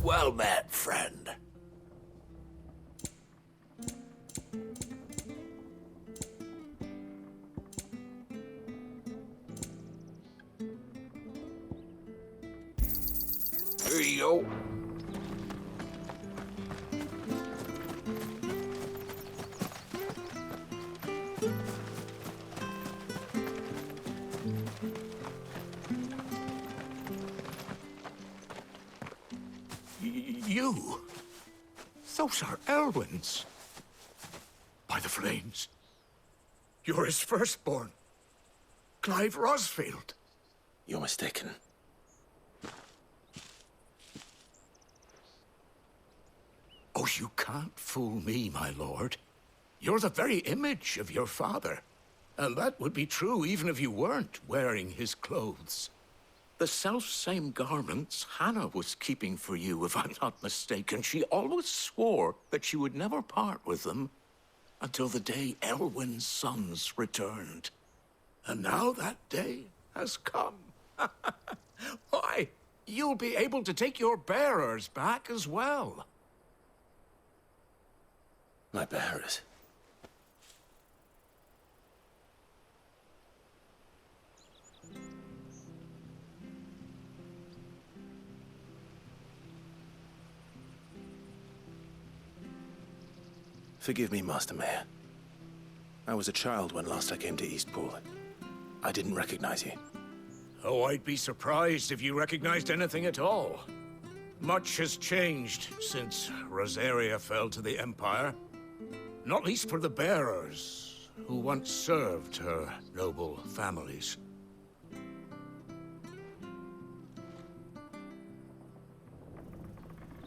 Well met, friend. Here you go. You? Those are Elwyn's. By the flames. You're his firstborn. Clive Rosfield. You're mistaken. Oh, you can't fool me, my lord. You're the very image of your father. And that would be true even if you weren't wearing his clothes. The self-same garments Hannah was keeping for you, if I'm not mistaken. She always swore that she would never part with them until the day Elwyn's sons returned. And now that day has come. Why, you'll be able to take your bearers back as well. My bearers? Forgive me, Master Mayor. I was a child when last I came to Eastpool. I didn't recognize you. Oh, I'd be surprised if you recognized anything at all. Much has changed since Rosaria fell to the Empire. Not least for the bearers, who once served her noble families.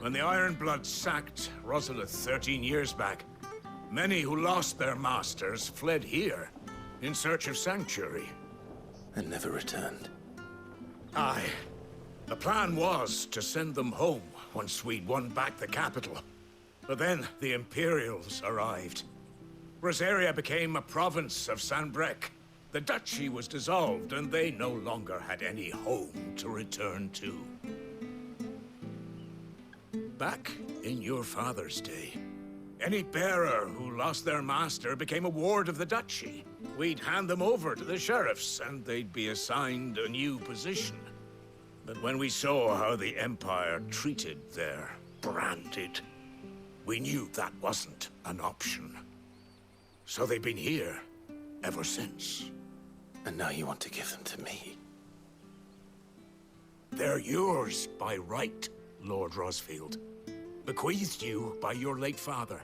When the Ironbloods sacked Rosalith 13 years back, many who lost their masters fled here in search of sanctuary. And never returned. Aye. The plan was to send them home once we'd won back the capital. But then the Imperials arrived. Rosaria became a province of Sanbreque. The duchy was dissolved, and they no longer had any home to return to. Back in your father's day, any bearer who lost their master became a ward of the duchy. We'd hand them over to the sheriffs, and they'd be assigned a new position. But when we saw how the Empire treated their branded, we knew that wasn't an option. So they've been here ever since. And now you want to give them to me? They're yours by right, Lord Rosfield. Bequeathed you by your late father.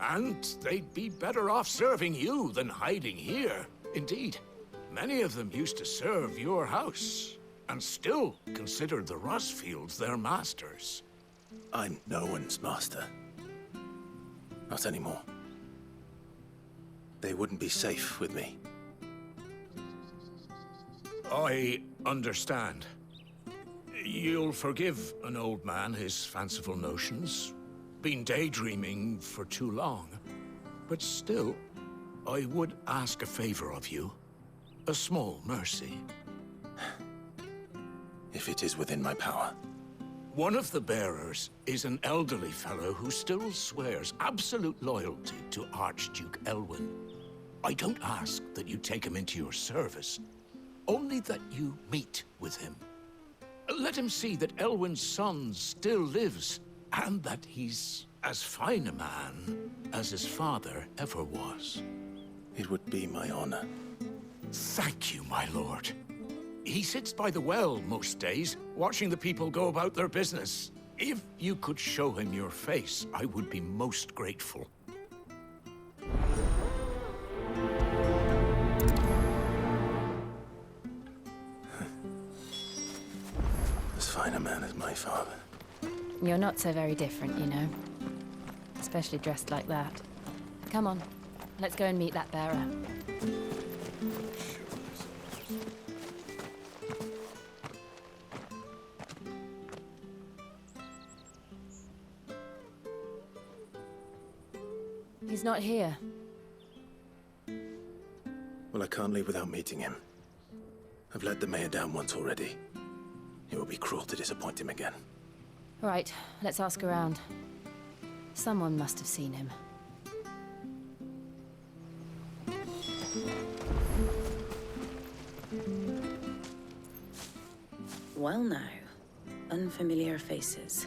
And they'd be better off serving you than hiding here. Indeed, many of them used to serve your house, and still considered the Rosfields their masters. I'm no one's master. Not anymore. They wouldn't be safe with me. I understand. You'll forgive an old man his fanciful notions. Been daydreaming for too long. But still, I would ask a favor of you. A small mercy. If it is within my power. One of the bearers is an elderly fellow who still swears absolute loyalty to Archduke Elwyn. I don't ask that you take him into your service, only that you meet with him. Let him see that Elwyn's son still lives, and that he's as fine a man as his father ever was. It would be my honor. Thank you, my lord. He sits by the well most days, watching the people go about their business. If you could show him your face, I would be most grateful. As fine a man as my father. You're not so very different, you know. Especially dressed like that. Come on, let's go and meet that bearer. He's not here. Well, I can't leave without meeting him. I've let the mayor down once already. It would be cruel to disappoint him again. Right, let's ask around. Someone must have seen him. Well now, unfamiliar faces.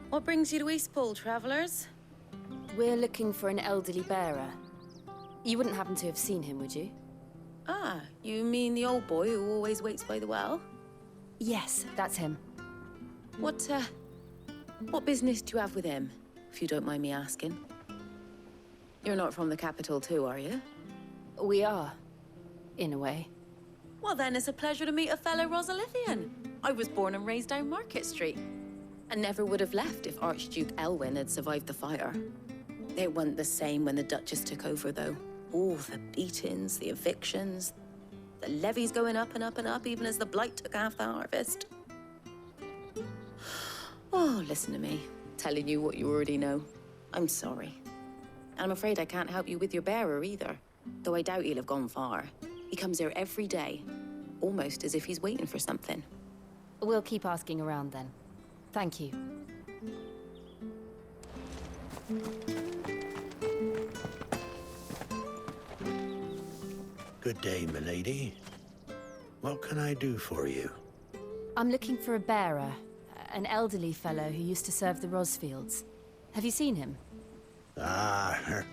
What brings you to Eastpool, travelers? We're looking for an elderly bearer. You wouldn't happen to have seen him, would you? Ah, you mean the old boy who always waits by the well? Yes, that's him. What business do you have with him, if you don't mind me asking? You're not from the capital too, are you? We are, in a way. Well then, it's a pleasure to meet a fellow Rosalithian. I was born and raised down Market Street, and never would have left if Archduke Elwyn had survived the fire. It wasn't the same when the Duchess took over, though. Oh, the beatings, the evictions, the levies going up and up and up, even as the blight took half the harvest. Oh, listen to me, telling you what you already know. I'm sorry. And I'm afraid I can't help you with your bearer either, though I doubt he'll have gone far. He comes here every day, almost as if he's waiting for something. We'll keep asking around then. Thank you. Good day, milady. What can I do for you? I'm looking for a bearer, an elderly fellow who used to serve the Rosfields. Have you seen him? Ah,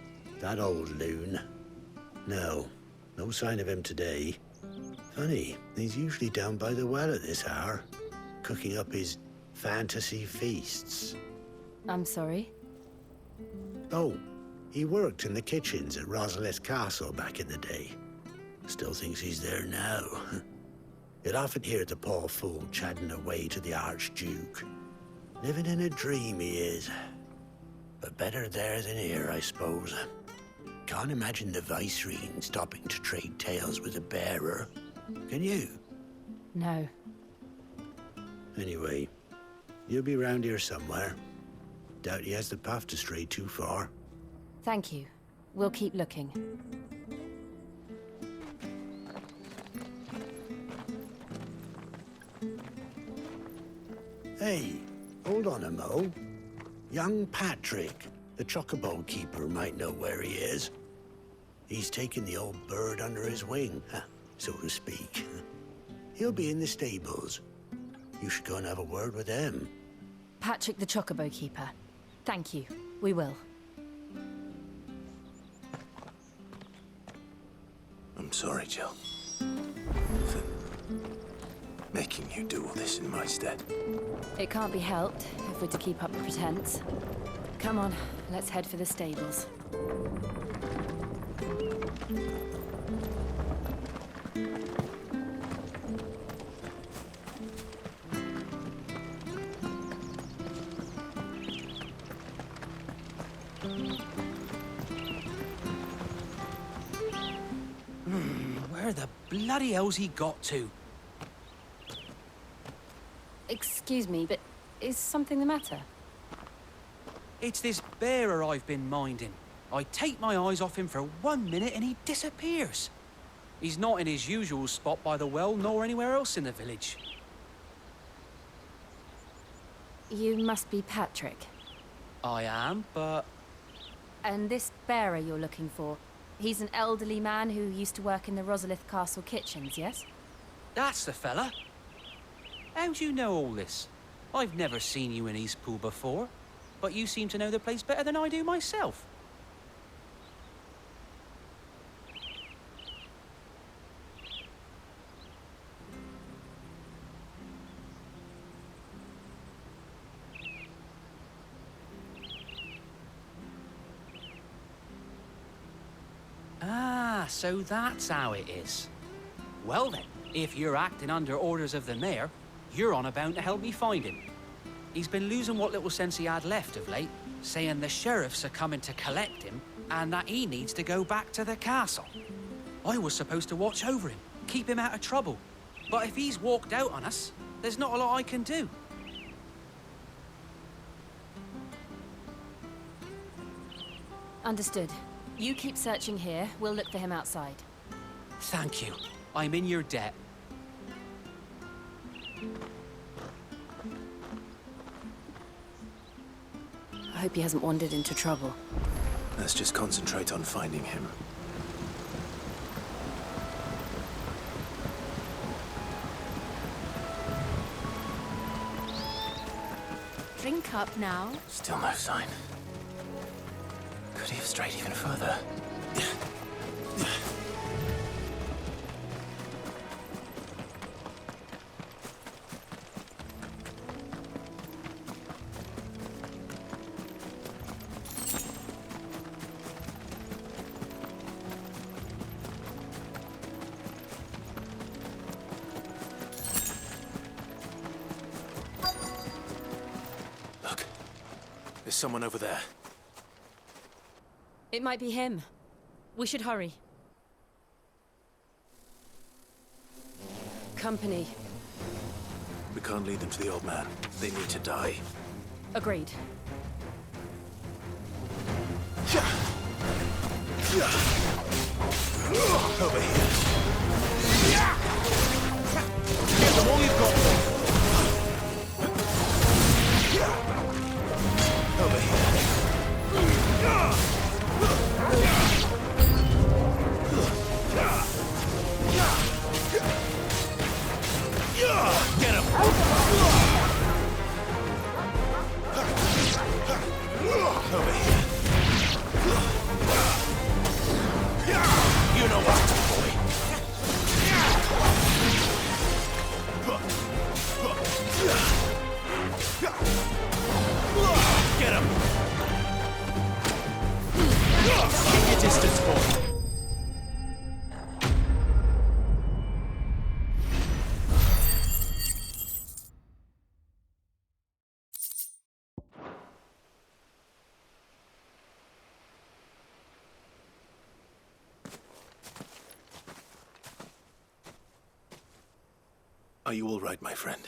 that old loon. No sign of him today. Funny, he's usually down by the well at this hour, cooking up his fantasy feasts. I'm sorry? Oh, he worked in the kitchens at Rosalith Castle back in the day. Still thinks he's there now. You'd often hear the poor fool chatting away to the Archduke. Living in a dream he is. But better there than here, I suppose. Can't imagine the Viceroy stopping to trade tales with a bearer. Can you? No. Anyway, you'll be round here somewhere. Doubt he has the path to stray too far. Thank you. We'll keep looking. Hey, hold on a mo. Young Patrick, the chocobo keeper, might know where he is. He's taken the old bird under his wing, so to speak. He'll be in the stables. You should go and have a word with him. Patrick the Chocobo Keeper. Thank you. We will. I'm sorry, Jill. For making you do all this in my stead. It can't be helped if we're to keep up the pretense. Come on, let's head for the stables. Where the bloody hell's he got to? Excuse me, but is something the matter? It's this bearer I've been minding. I take my eyes off him for 1 minute and he disappears. He's not in his usual spot by the well, nor anywhere else in the village. You must be Patrick. I am, but... And this bearer you're looking for, he's an elderly man who used to work in the Rosalith Castle kitchens, yes? That's the fella. How'd you know all this? I've never seen you in Eastpool before, but you seem to know the place better than I do myself. Ah, so that's how it is. Well then, if you're acting under orders of the mayor, you're on about to help me find him. He's been losing what little sense he had left of late, saying the sheriffs are coming to collect him and that he needs to go back to the castle. I was supposed to watch over him, keep him out of trouble. But if he's walked out on us, there's not a lot I can do. Understood. You keep searching here. We'll look for him outside. Thank you. I'm in your debt. I hope he hasn't wandered into trouble. Let's just concentrate on finding him. Drink up now. Still no sign. Could he have strayed even further? Look, there's someone over there. It might be him. We should hurry. Company. We can't lead them to the old man. They need to die. Agreed. Over here. Give them all you've got. Over here. Get him! Over here. You know what to do, boy. Get him! Keep your distance, boy. Are you all right, my friend?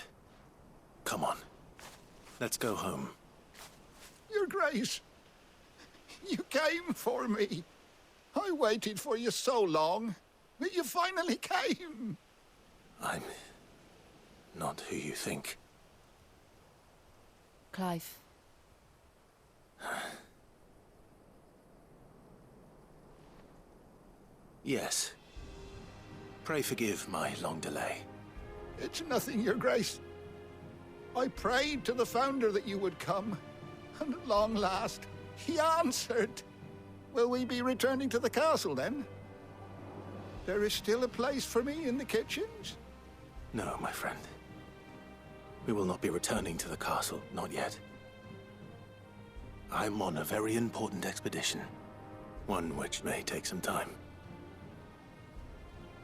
Come on. Let's go home. Your Grace, you came for me. I waited for you so long, but you finally came. I'm not who you think. Clive. Yes. Pray forgive my long delay. It's nothing, Your Grace. I prayed to the Founder that you would come, and at long last, he answered. Will we be returning to the castle, then? There is still a place for me in the kitchens? No, my friend. We will not be returning to the castle, not yet. I'm on a very important expedition. One which may take some time.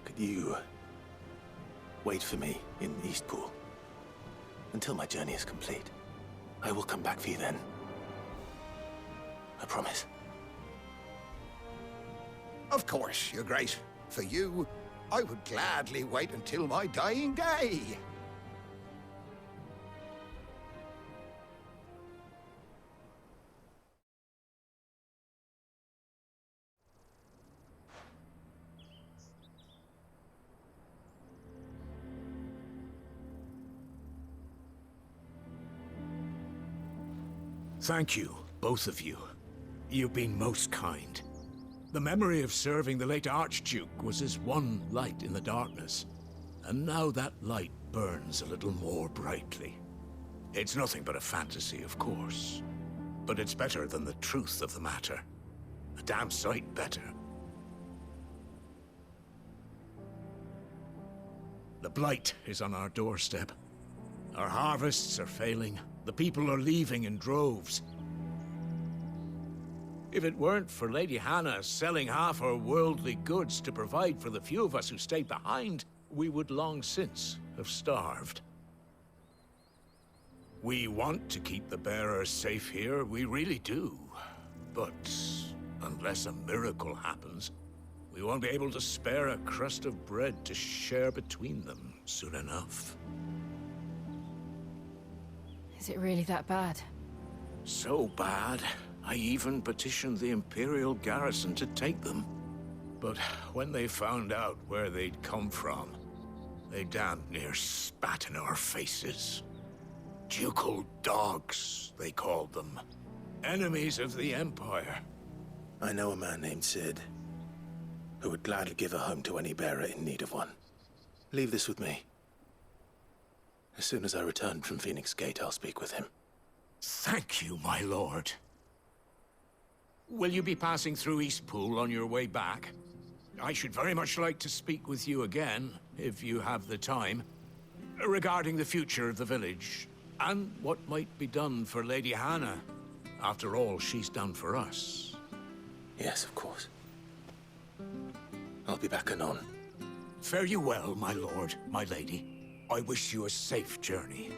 Could you wait for me in Eastpool until my journey is complete? I will come back for you then. I promise. Of course, Your Grace. For you, I would gladly wait until my dying day. Thank you, both of you. You've been most kind. The memory of serving the late Archduke was as one light in the darkness, and now that light burns a little more brightly. It's nothing but a fantasy, of course, but it's better than the truth of the matter. A damn sight better. The blight is on our doorstep. Our harvests are failing. The people are leaving in droves. If it weren't for Lady Hannah selling half her worldly goods to provide for the few of us who stayed behind, we would long since have starved. We want to keep the bearers safe here, we really do. But unless a miracle happens, we won't be able to spare a crust of bread to share between them soon enough. Is it really that bad? So bad, I even petitioned the Imperial garrison to take them. But when they found out where they'd come from, they damn near spat in our faces. Ducal dogs, they called them. Enemies of the Empire. I know a man named Sid, who would gladly give a home to any bearer in need of one. Leave this with me. As soon as I return from Phoenix Gate, I'll speak with him. Thank you, my lord. Will you be passing through Eastpool on your way back? I should very much like to speak with you again, if you have the time, regarding the future of the village, and what might be done for Lady Hannah. After all she's done for us. Yes, of course. I'll be back anon. Fare you well, my lord, my lady. I wish you a safe journey.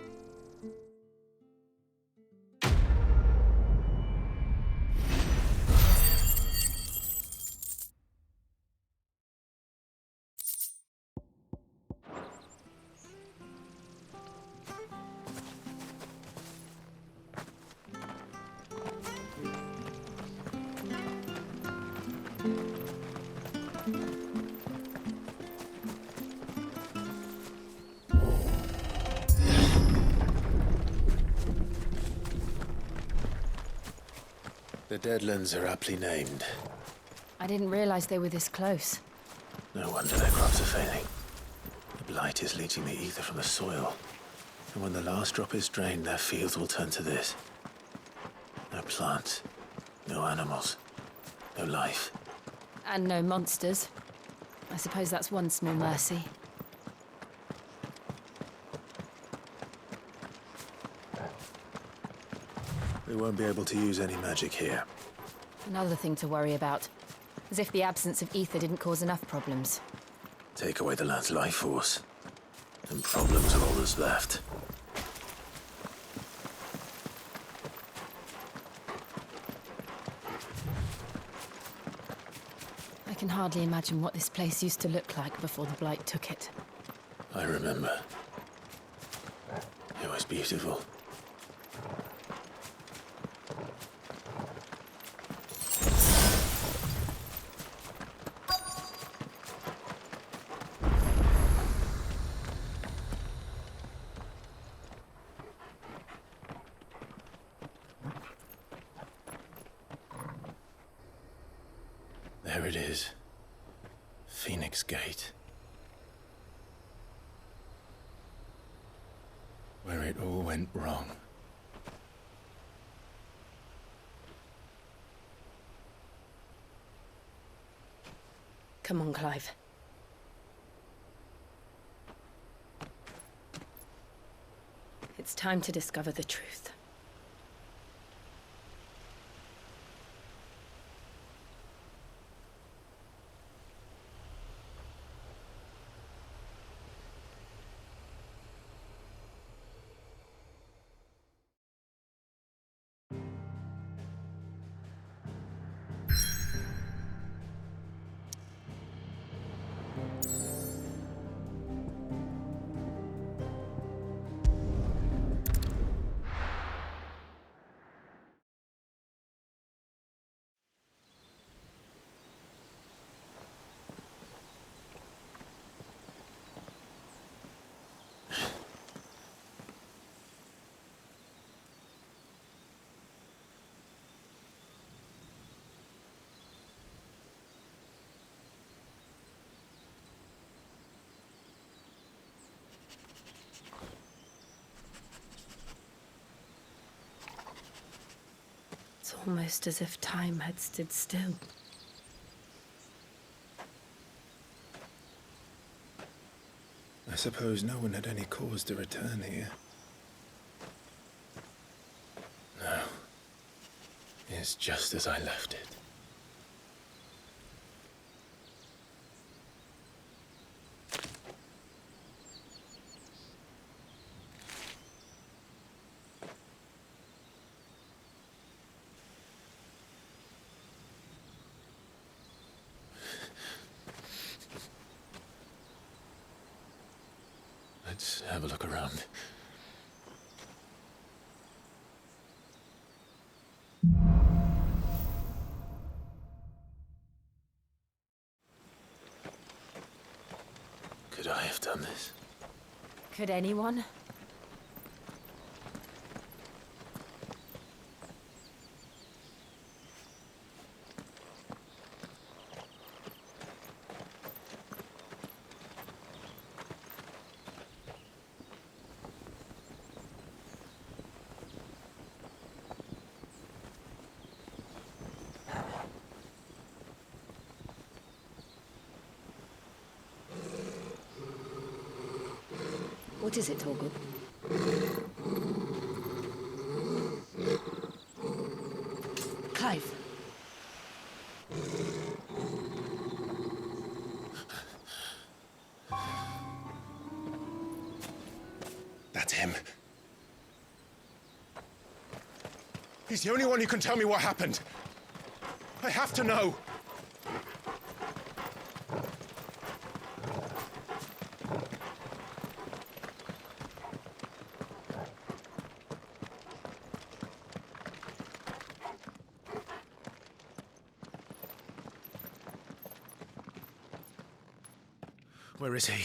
The Deadlands are aptly named. I didn't realize they were this close. No wonder their crops are failing. The blight is leaching the ether from the soil. And when the last drop is drained, their fields will turn to this. No plants, no animals, no life. And no monsters. I suppose that's one small mercy. We won't be able to use any magic here. Another thing to worry about. As if the absence of ether didn't cause enough problems. Take away the lad's life force, and problems are all that's left. I can hardly imagine what this place used to look like before the Blight took it. I remember. It was beautiful. There it is. Phoenix Gate. Where it all went wrong. Come on, Clive. It's time to discover the truth. It's almost as if time had stood still. I suppose no one had any cause to return here. No. It's just as I left it. Let's have a look around. Could I have done this? Could anyone? What is it, Torgal? Clive. That's him. He's the only one who can tell me what happened. I have to know. Where is he?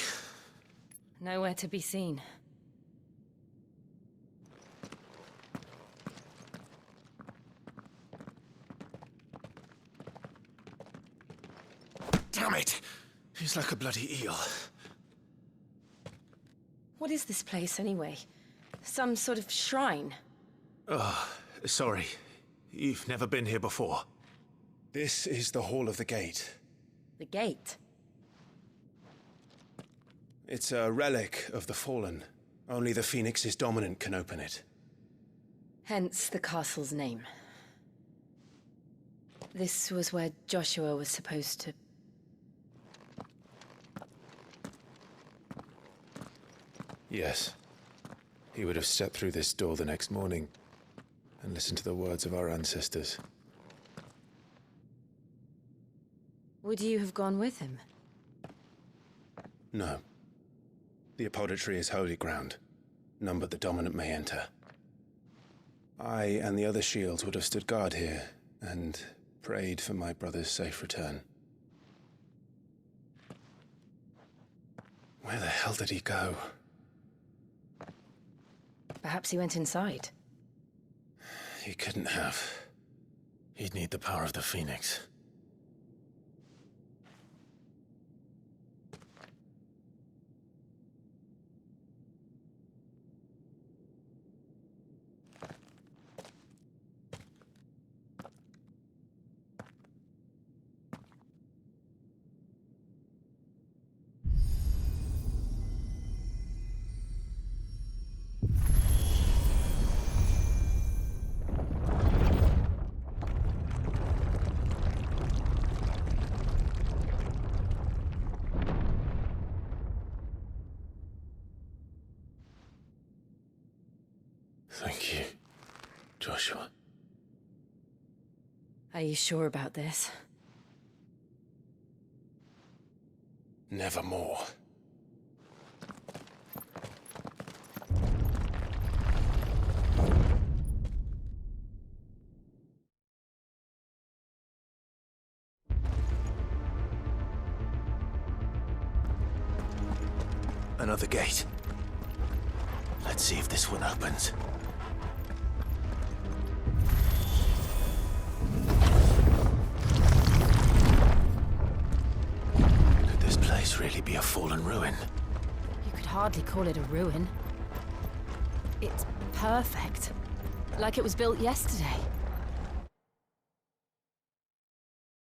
Nowhere to be seen. Damn it! He's like a bloody eel. What is this place, anyway? Some sort of shrine? Oh, sorry. You've never been here before. This is the Hall of the Gate. The gate? It's a relic of the Fallen. Only the Phoenix's dominant can open it. Hence the castle's name. This was where Joshua was supposed to... Yes. He would have stepped through this door the next morning and listened to the words of our ancestors. Would you have gone with him? No. The apodatory is holy ground. None but the dominant may enter. I and the other shields would have stood guard here and prayed for my brother's safe return. Where the hell did he go? Perhaps he went inside. He couldn't have. He'd need the power of the Phoenix. Thank you, Joshua. Are you sure about this? Nevermore. Another gate. Let's see if this one opens. Could this place really be a fallen ruin? You could hardly call it a ruin. It's perfect. Like it was built yesterday.